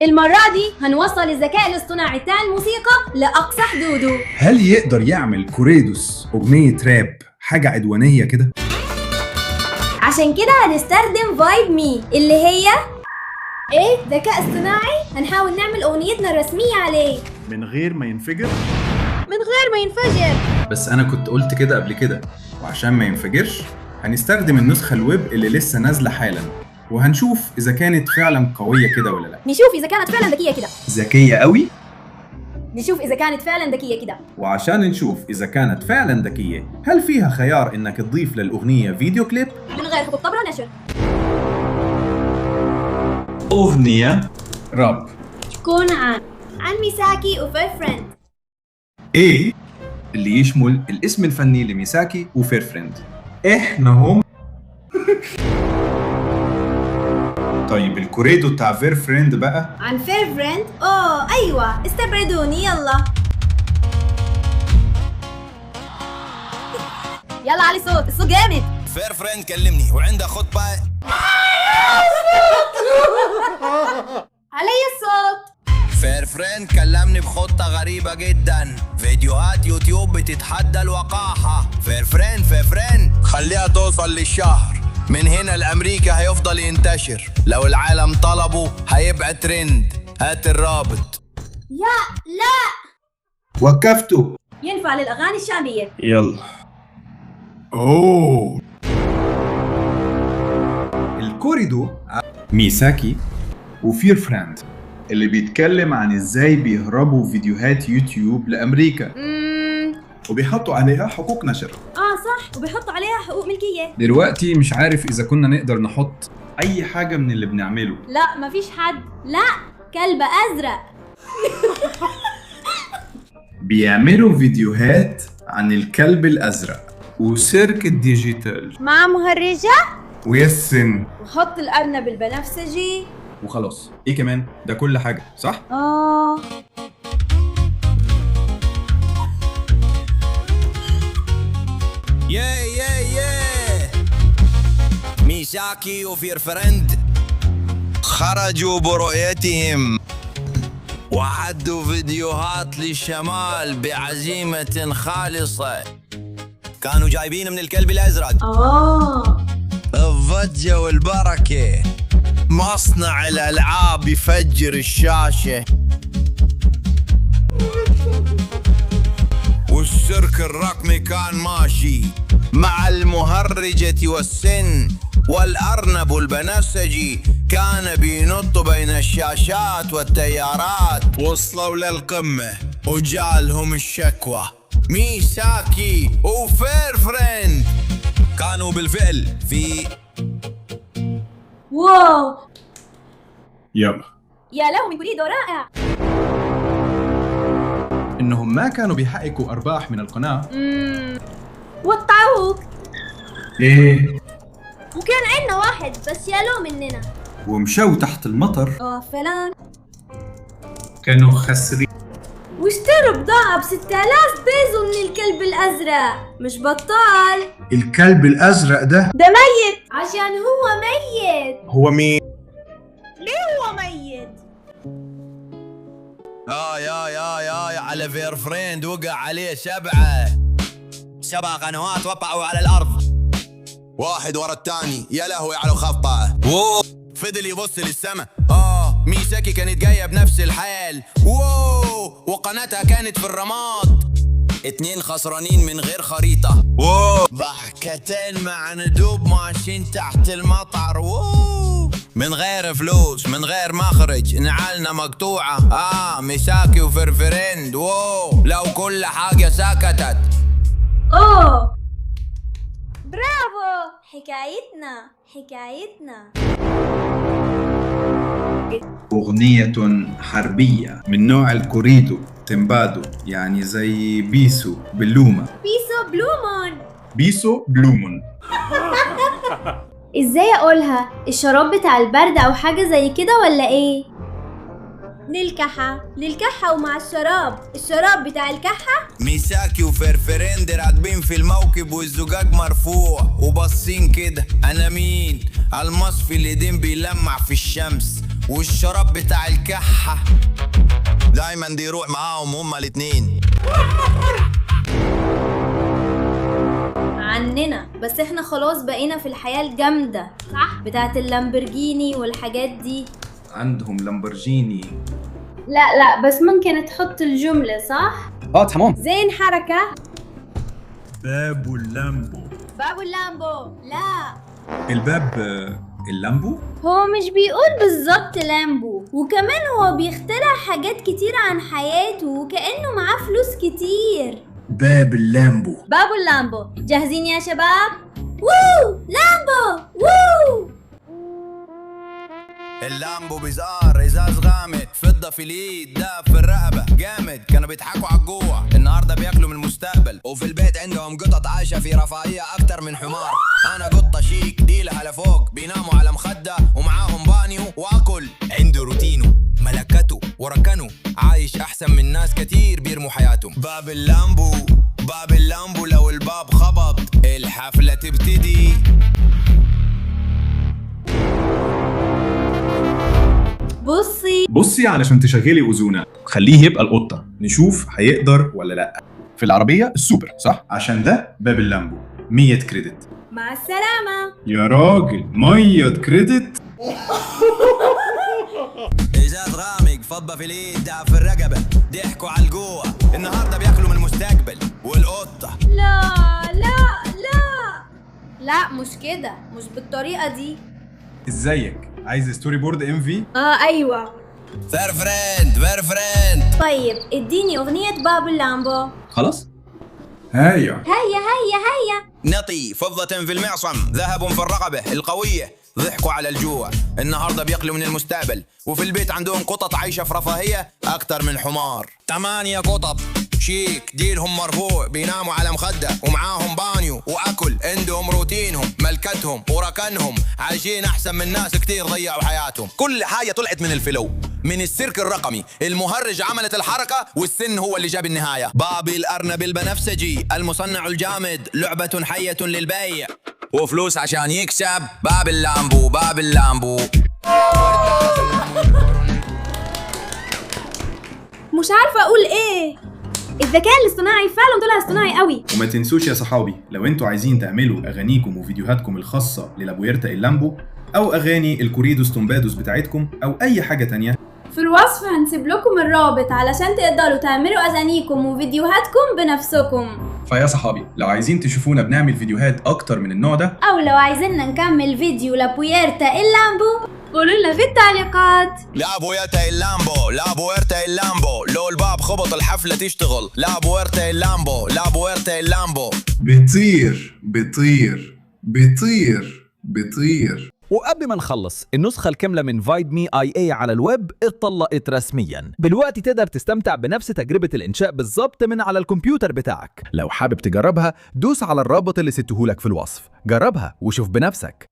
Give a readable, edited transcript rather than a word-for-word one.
المرة دي هنوصل الذكاء الاصطناعي بتاع الموسيقى لأقصى حدوده. هل يقدر يعمل كوريدوس أغنية راب حاجة عدوانية كده؟ عشان كده هنستخدم فايب مي اللي هي ذكاء اصطناعي. هنحاول نعمل أغنيتنا الرسمية عليه من غير ما ينفجر؟ من غير ما ينفجر. بس أنا كنت قلت كده قبل كده، وعشان ما ينفجرش هنستخدم النسخة الويب اللي لسه نازلة حالا، وهنشوف إذا كانت فعلا قوية كده ولا لا. نشوف إذا كانت فعلا ذكية كده. ذكية قوي؟ نشوف إذا كانت فعلا ذكية كده. وعشان نشوف إذا كانت فعلا ذكية، هل فيها خيار إنك تضيف للأغنية فيديو كليب؟ من غير خطوط طبرة نشر. أغنية راب تكون عن ميساكي وفير فريند. إيه اللي يشمل الاسم الفني لميساكي وفير فريند. إحنا هم طيب الكوريدو بتاع فير فريند بقى عن فير فريند؟ أيوة، استبعدوني يلا. يلا علي صوت، الصوت جامد. فير فريند كلمني وعنده خطبة. علي الصوت. فير فريند كلمني بخطة غريبة جدا، فيديوهات يوتيوب بتتحدى الوقاحة. فير فريند خليها توصل للشهر، من هنا لأمريكا هيفضل ينتشر، لو العالم طلبه هيبقى ترند. هات الرابط. لا وقفته. ينفع للأغاني الشعبية. يلا. أوه الكوريدو ميساكي وفير فريند اللي بيتكلم عن ازاي بيهربوا فيديوهات يوتيوب لأمريكا وبيحطوا عليها حقوق نشر. صح، وبيحطوا عليها حقوق ملكية. دلوقتي مش عارف إذا كنا نقدر نحط أي حاجة من اللي بنعمله. لا مفيش حد. لا، كلب أزرق. بيعملوا فيديوهات عن الكلب الأزرق وسيرك الديجيتال مع مهرجة ويسن وخط الأرنب البنفسجي وخلاص. إيه كمان؟ ده كل حاجة صح؟ ياه ميساكي وفير فريند خرجوا برؤيتهم وعدوا فيديوهات للشمال بعزيمة خالصة، كانوا جايبين من الكلب الأزرق. الضجة والبركة، مصنع الألعاب يفجر الشاشة، والسيرك الرقمي كان ماشي مع المهرجة والسن والأرنب البنفسجي، كان بينط بين الشاشات والتيارات. وصلوا للقمة وجالهم الشكوى، ميساكي وفير فريند كانوا بالفعل في واو. يلا. يا له من كوريدو رائع. إنهم ما كانوا بيحققوا أرباح من القناة. وقعوك. إيه. وكان عندنا واحد بس يالو مننا ومشوا تحت المطر. فلان. كانوا خسرين. واشتروا بضاعة ب6000 بيزو من الكلب الأزرق. مش بطال. الكلب الأزرق ده ميت. عشان هو ميت. هو مين؟ ليه هو ميت؟ يا على فير فريند وقع عليه 7 قنوات وقعوا على الأرض، واحد ورا الثاني. يا لهوي على خبطة. فضل يبص للسما. ميساكي كانت جاية بنفس الحال. وقناتها كانت في الرماد. 2 خسرانين من غير خريطة. ضحكتين مع ندوب ماشيين تحت المطر. من غير فلوس، من غير مخرج، نعالنا مقطوعة. ميساكي وفير فريند. لو كل حاجة سكتت. برافو. حكايتنا أغنية حربية من نوع الكوريدو تمبادو، يعني زي بيسو بلومة. بيسو بلومون. ازاي اقولها؟ الشراب بتاع البرد او حاجة زي كده ولا ايه؟ للكحة ومع الشراب بتاع الكحة. ميساكي وفير فريند راكبين في الموكب والزجاج مرفوع وباصين كده. انا مين؟ المصفي اللي دين بيلمع في الشمس، والشراب بتاع الكحة دايما دي يروح معاهم هما الاتنين. عننا، بس احنا خلاص بقينا في الحياة الجامدة صح؟ بتاعت اللامبرجيني والحاجات دي. عندهم لامبورجيني. لا بس ممكن تحط الجملة صح؟ تمام. زين حركة. باب اللامبو. باب اللامبو. لا الباب اللامبو؟ هو مش بيقول بالظبط لامبو، وكمان هو بيخترع حاجات كتير عن حياته وكأنه معاه فلوس كتير. باب اللامبو. باب اللامبو. جاهزين يا شباب؟ ووو لامبو ووو. اللامبو بيزار ازاز غامق، فضة في اليد، دهب في الرقبة جامد. كانوا بيضحكوا على الجوع، النهارده بياكلوا من المستقبل. وفي البيت عندهم قطط عايشة في رفاهية اكتر من حمار. انا قطة شيك ديلها لفوق، بيناموا على مخدة ومعاهم بانيو واكل. عنده روتينه ملكته وركنه، عايش احسن من ناس كتير بيرموا حياتهم. باب اللامبو. باب اللامبو لو الباب خبط الحفلة تبتدي. بصي علشان تشغلي أذونة، خليه يبقى القطة، نشوف هيقدر ولا لأ. في العربية السوبر صح؟ عشان ده باب اللامبو. 100 كريدت. مع السلامة. يا راجل 100 كريدت؟ ازاز غامق، فضة في اليد، دهب في الرقبة، ضحكوا على الجوع، النهارده بياكلوا من المستقبل. والقطة لا مش كده، مش بالطريقة دي. ازيك؟ عايز ستوري بورد MV؟ ايوه. فير فريند. طيب اديني اغنية باب اللامبو. خلاص؟ هيا هيا. نطي فضة في المعصم، ذهب في الرقبة القوية، ضحكوا على الجوع، النهارده بياكلوا من المستقبل. وفي البيت عندهم قطط عايشة في رفاهية أكتر من حمار. 8 قطط شيك، ديلهم مرفوع، بيناموا على مخدة ومعاهم بانيو وأكل. عندهم روتينهم ملكتهم وركنهم، عايشين أحسن من ناس كتير ضيعوا حياتهم. كل حاجة طلعت من الفلو، من السيرك الرقمي. المهرج عملت الحركة والسن هو اللي جاب النهاية. بابي الأرنب البنفسجي المصنع الجامد، لعبة حية للبيع وفلوس عشان يكسب. باب اللامبو. باب اللامبو. مش عارفة اقول ايه. الذكاء الاصطناعي فعلا طلع اصطناعي قوي. وما تنسوش يا صحابي، لو انتوا عايزين تعملوا اغانيكم وفيديوهاتكم الخاصة للابويرتا اللامبو، او اغاني الكوريدوس تومبادوس بتاعتكم، او اي حاجة تانية، في الوصف هنسيب لكم الرابط علشان تقدروا تعملوا اغانيكم وفيديوهاتكم بنفسكم. فيا صحابي لو عايزين تشوفونا بنعمل فيديوهات اكتر من النوع ده، او لو عايزيننا نكمل فيديو لابويرتا اللامبو، قولوا لنا في التعليقات. لابويرتا اللامبو. لابويرتا اللامبو، لو الباب خبط الحفلة تشتغل. لابويرتا اللامبو. لابويرتا اللامبو. بيطير. وقبل ما نخلص، النسخة الكاملة من فايد مي اي اي على الويب اتطلقت رسميا. دلوقتي تقدر تستمتع بنفس تجربة الانشاء بالظبط من على الكمبيوتر بتاعك. لو حابب تجربها دوس على الرابط اللي سبتهولك في الوصف، جربها وشوف بنفسك.